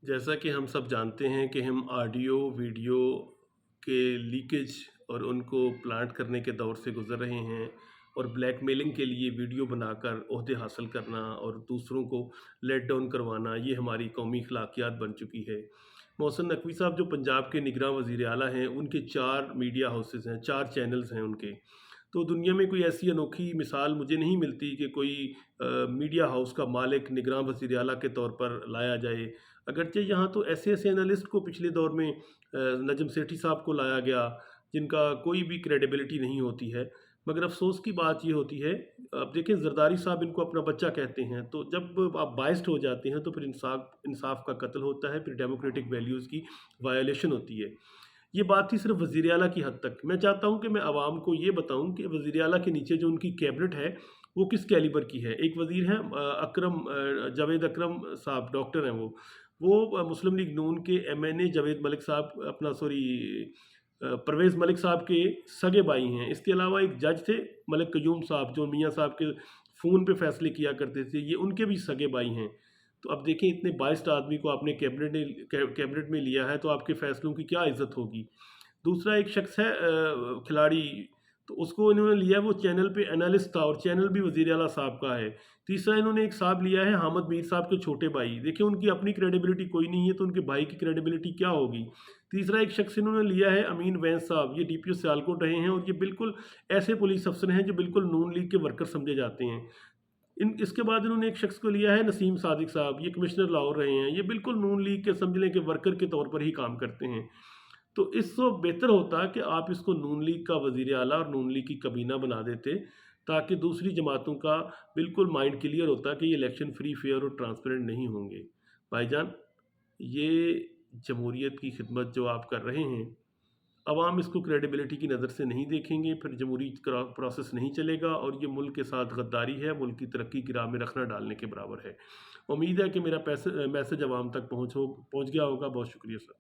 جیسا کہ ہم سب جانتے ہیں کہ ہم آڈیو ویڈیو کے لیکیج اور ان کو پلانٹ کرنے کے دور سے گزر رہے ہیں، اور بلیک میلنگ کے لیے ویڈیو بنا کر عہدے حاصل کرنا اور دوسروں کو لیٹ ڈاؤن کروانا یہ ہماری قومی اخلاقیات بن چکی ہے۔ محسن نقوی صاحب جو پنجاب کے نگراں وزیر اعلیٰ ہیں، ان کے 4 میڈیا ہاؤسز ہیں، 4 چینلز ہیں ان کے۔ تو دنیا میں کوئی ایسی انوکھی مثال مجھے نہیں ملتی کہ کوئی میڈیا ہاؤس کا مالک نگراں وزیر اعلیٰ کے طور پر لایا جائے۔ اگرچہ یہاں تو ایسے ایسے انالسٹ کو پچھلے دور میں نجم سیٹھی صاحب کو لایا گیا جن کا کوئی بھی کریڈیبلٹی نہیں ہوتی ہے، مگر افسوس کی بات یہ ہوتی ہے، اب دیکھیں زرداری صاحب ان کو اپنا بچہ کہتے ہیں، تو جب آپ بائسڈ ہو جاتے ہیں تو پھر انصاف کا قتل ہوتا ہے، پھر ڈیموکریٹک ویلیوز کی وائلیشن ہوتی ہے۔ یہ بات تھی صرف وزیر اعلیٰ کی حد تک۔ میں چاہتا ہوں کہ میں عوام کو یہ بتاؤں کہ وزیر اعلیٰ کے نیچے جو ان کی کیبنٹ ہے وہ کس کیلیبر کی ہے۔ ایک وزیر ہیں اکرم جاوید اکرم صاحب، ڈاکٹر ہیں وہ مسلم لیگ نون کے ایم این اے جاوید ملک صاحب اپنا سوری پرویز ملک صاحب کے سگے بھائی ہیں۔ اس کے علاوہ ایک جج تھے ملک قیوم صاحب جو میاں صاحب کے فون پہ فیصلے کیا کرتے تھے، یہ ان کے بھی سگے بھائی ہیں۔ تو اب دیکھیں اتنے بائسڈ آدمی کو آپ نے کیبنٹ میں لیا ہے تو آپ کے فیصلوں کی کیا عزت ہوگی۔ دوسرا ایک شخص ہے کھلاڑی، تو اس کو انہوں نے لیا، وہ چینل پہ انالسٹ تھا اور چینل بھی وزیر اعلیٰ صاحب کا ہے۔ تیسرا انہوں نے ایک صاحب لیا ہے حامد میر صاحب کے چھوٹے بھائی، دیکھیں ان کی اپنی کریڈیبلٹی کوئی نہیں ہے تو ان کے بھائی کی کریڈیبلٹی کیا ہوگی۔ تیسرا ایک شخص انہوں نے لیا ہے امین وینس صاحب، یہ ڈی پی او سیالکوٹ رہے ہیں اور یہ بالکل ایسے پولیس افسر ہیں جو بالکل نون لیگ کے ورکر سمجھے جاتے ہیں۔ اس کے بعد انہوں نے ایک شخص کو لیا ہے نسیم صادق صاحب، یہ کمشنر لاہور رہے ہیں، یہ بالکل نون لیگ کے سمجھ لیں کہ ورکر کے طور پر ہی کام کرتے ہیں۔ تو اس سے بہتر ہوتا کہ آپ اس کو نون لیگ کا وزیر اعلیٰ اور نون لیگ کی کابینہ بنا دیتے، تاکہ دوسری جماعتوں کا بالکل مائنڈ کلیئر ہوتا کہ یہ الیکشن فری فیئر اور ٹرانسپیرنٹ نہیں ہوں گے۔ بھائی جان، یہ جمہوریت کی خدمت جو آپ کر رہے ہیں، عوام اس کو کریڈیبلٹی کی نظر سے نہیں دیکھیں گے، پھر جمہوری پروسیس نہیں چلے گا اور یہ ملک کے ساتھ غداری ہے، ملک کی ترقی کی راہ میں رخنہ ڈالنے کے برابر ہے۔ امید ہے کہ میرا میسج عوام تک پہنچ گیا ہوگا۔ بہت شکریہ سر۔